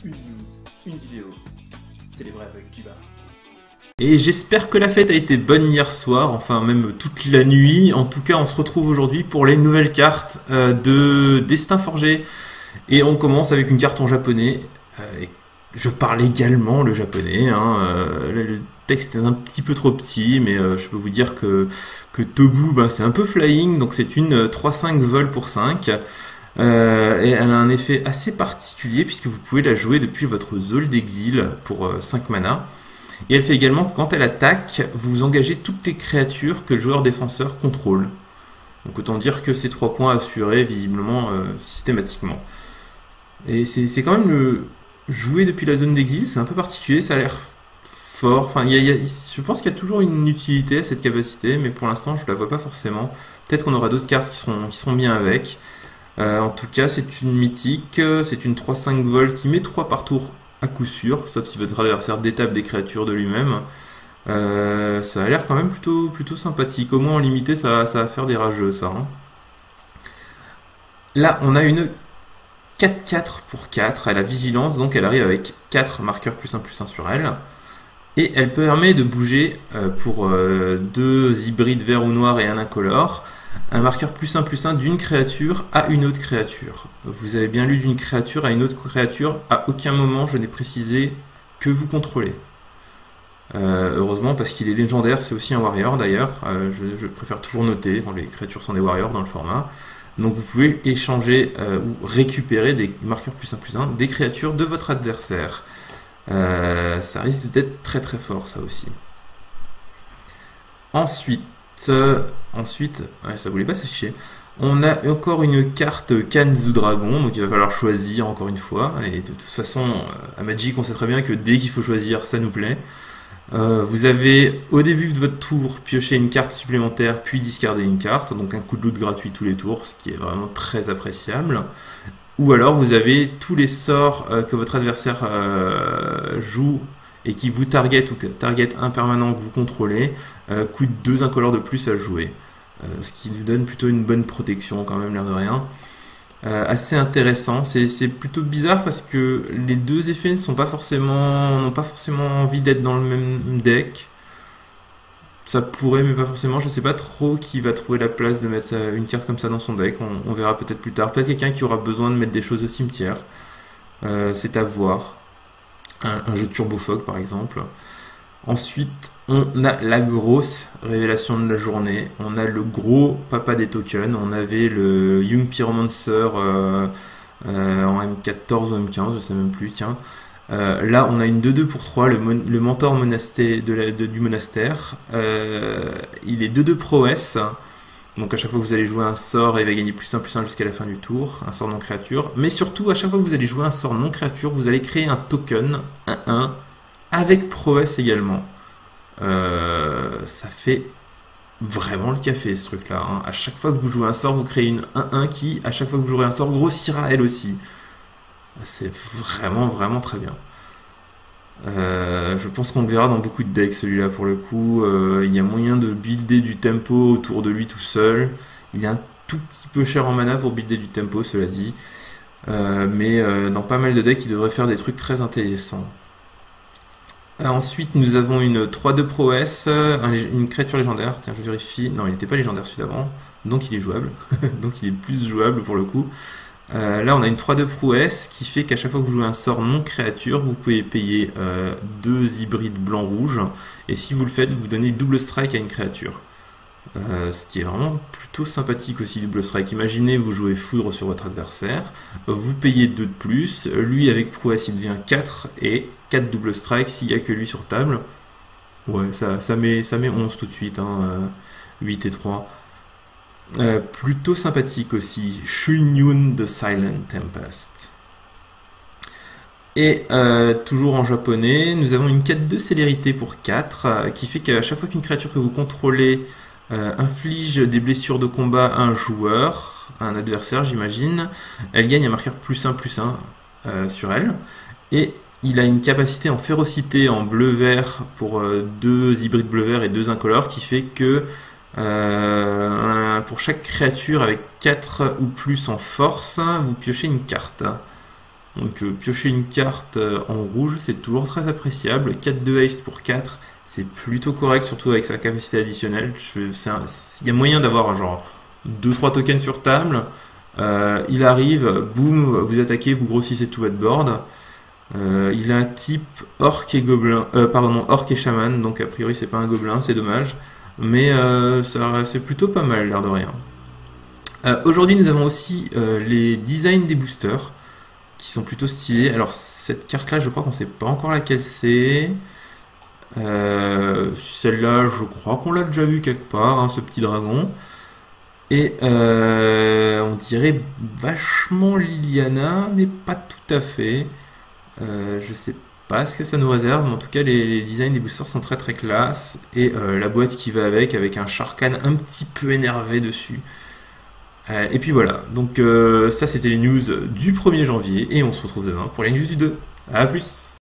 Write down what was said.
une news, une vidéo. Célébrée avec Kiba. Et j'espère que la fête a été bonne hier soir, enfin même toute la nuit. En tout cas, on se retrouve aujourd'hui pour les nouvelles cartes de Destin Forgé. Et on commence avec une carte en japonais. Et je parle également le japonais. Là, le texte est un petit peu trop petit, mais je peux vous dire que Tobu, c'est un peu flying. Donc c'est une 3-5 vol pour 5. Et elle a un effet assez particulier puisque vous pouvez la jouer depuis votre Zol d'exil pour 5 mana. Et elle fait également que quand elle attaque, vous engagez toutes les créatures que le joueur défenseur contrôle. Donc autant dire que c'est 3 points assurés visiblement systématiquement. Et c'est quand même le jouer depuis la zone d'exil, c'est un peu particulier, ça a l'air fort. Enfin, je pense qu'il y a toujours une utilité à cette capacité, mais pour l'instant je ne la vois pas forcément. Peut-être qu'on aura d'autres cartes qui seront bien avec. En tout cas, c'est une mythique, c'est une 3-5 vol qui met 3 par tour à coup sûr, sauf si votre adversaire détape des créatures de lui-même. Ça a l'air quand même plutôt sympathique. Au moins en limité, ça va faire des rageux, ça. Là, on a une 4-4 pour 4. Elle a vigilance, donc elle arrive avec 4 marqueurs +1/+1 sur elle. Et elle permet de bouger pour 2 hybrides vert ou noir et un incolore. Un marqueur +1/+1 d'une créature à une autre créature. Vous avez bien lu d'une créature à une autre créature. À aucun moment je n'ai précisé que vous contrôlez. Heureusement parce qu'il est légendaire, c'est aussi un warrior d'ailleurs. Je préfère toujours noter quand les créatures sont des warriors dans le format. Donc vous pouvez échanger ou récupérer des marqueurs +1/+1 des créatures de votre adversaire. Ça risque d'être très très fort ça aussi. Ensuite, ça voulait pas s'afficher. On a encore une carte Kanzu Dragon, donc il va falloir choisir encore une fois. Et de toute façon, à Magic, on sait très bien que dès qu'il faut choisir, ça nous plaît. Vous avez au début de votre tour pioché une carte supplémentaire, puis discardé une carte, donc un coup de loot gratuit tous les tours, ce qui est vraiment très appréciable. Ou alors vous avez tous les sorts que votre adversaire joue et qui vous target ou target un permanent que vous contrôlez, coûte 2 incolores de plus à jouer. Ce qui lui donne plutôt une bonne protection quand même, l'air de rien. Assez intéressant, c'est plutôt bizarre parce que les deux effets n'ont pas forcément envie d'être dans le même deck. Ça pourrait, mais pas forcément. Je sais pas trop qui va trouver la place de mettre une carte comme ça dans son deck. On verra peut-être plus tard. Peut-être quelqu'un qui aura besoin de mettre des choses au cimetière. C'est à voir. Un jeu de Turbo Fog par exemple. Ensuite, on a la grosse révélation de la journée. On a le gros papa des tokens. On avait le Young Pyromancer en M14 ou M15, je sais même plus. Tiens. Là, on a une 2-2 pour 3, le mentor du monastère. Il est 2-2 prouesse. Donc à chaque fois que vous allez jouer un sort, il va gagner +1/+1 jusqu'à la fin du tour, un sort non créature. Mais surtout, à chaque fois que vous allez jouer un sort non créature, vous allez créer un token 1-1 avec prouesse également. Ça fait vraiment le café ce truc-là. À chaque fois que vous jouez un sort, vous créez une 1-1 qui, à chaque fois que vous jouerez un sort, grossira elle aussi. C'est vraiment très bien. Je pense qu'on le verra dans beaucoup de decks celui-là pour le coup. Il y a moyen de builder du tempo autour de lui tout seul. Il est un tout petit peu cher en mana pour builder du tempo, cela dit. Mais dans pas mal de decks, il devrait faire des trucs très intéressants. Ensuite, nous avons une 3-2 prouesse, une créature légendaire. Tiens, je vérifie. Non, il n'était pas légendaire celui d'avant. Donc il est jouable. Donc il est plus jouable pour le coup. Là, on a une 3-2 prouesse qui fait qu'à chaque fois que vous jouez un sort non créature, vous pouvez payer 2 hybrides blanc-rouge. Et si vous le faites, vous donnez double strike à une créature. Ce qui est vraiment plutôt sympathique aussi, double strike. Imaginez, vous jouez foudre sur votre adversaire, vous payez 2 de plus, lui avec prouesse il devient 4, et 4 double strike s'il n'y a que lui sur table. Ouais, ça met 11 tout de suite, 8 et 3. Plutôt sympathique aussi, Shunyun the Silent Tempest. Et toujours en japonais, nous avons une 4-2 célérité pour 4, qui fait qu'à chaque fois qu'une créature que vous contrôlez inflige des blessures de combat à un joueur, à un adversaire j'imagine, elle gagne un marqueur +1/+1 sur elle. Et il a une capacité en férocité en bleu-vert pour 2 hybrides bleu-vert et 2 incolores, qui fait que pour chaque créature avec 4 ou plus en force, vous piochez une carte. Donc piocher une carte en rouge, c'est toujours très appréciable. 4 de haste pour 4, c'est plutôt correct, surtout avec sa capacité additionnelle. Il y a moyen d'avoir genre 2-3 tokens sur table. Il arrive, boum, vous attaquez, vous grossissez tout votre board. Il a un type orc et gobelin, orc et chaman, donc a priori c'est pas un gobelin, c'est dommage. Mais c'est plutôt pas mal, l'air de rien. Aujourd'hui, nous avons aussi les designs des boosters qui sont plutôt stylés. Alors, cette carte-là, je crois qu'on sait pas encore laquelle c'est. Celle-là, je crois qu'on l'a déjà vu quelque part, hein, ce petit dragon. Et on dirait vachement Liliana, mais pas tout à fait. Je sais pas ce que ça nous réserve, mais en tout cas, les designs des boosters sont très très classe. Et la boîte qui va avec un Sharkan un petit peu énervé dessus. Et puis voilà, donc ça c'était les news du 1er janvier et on se retrouve demain pour les news du 2. A plus!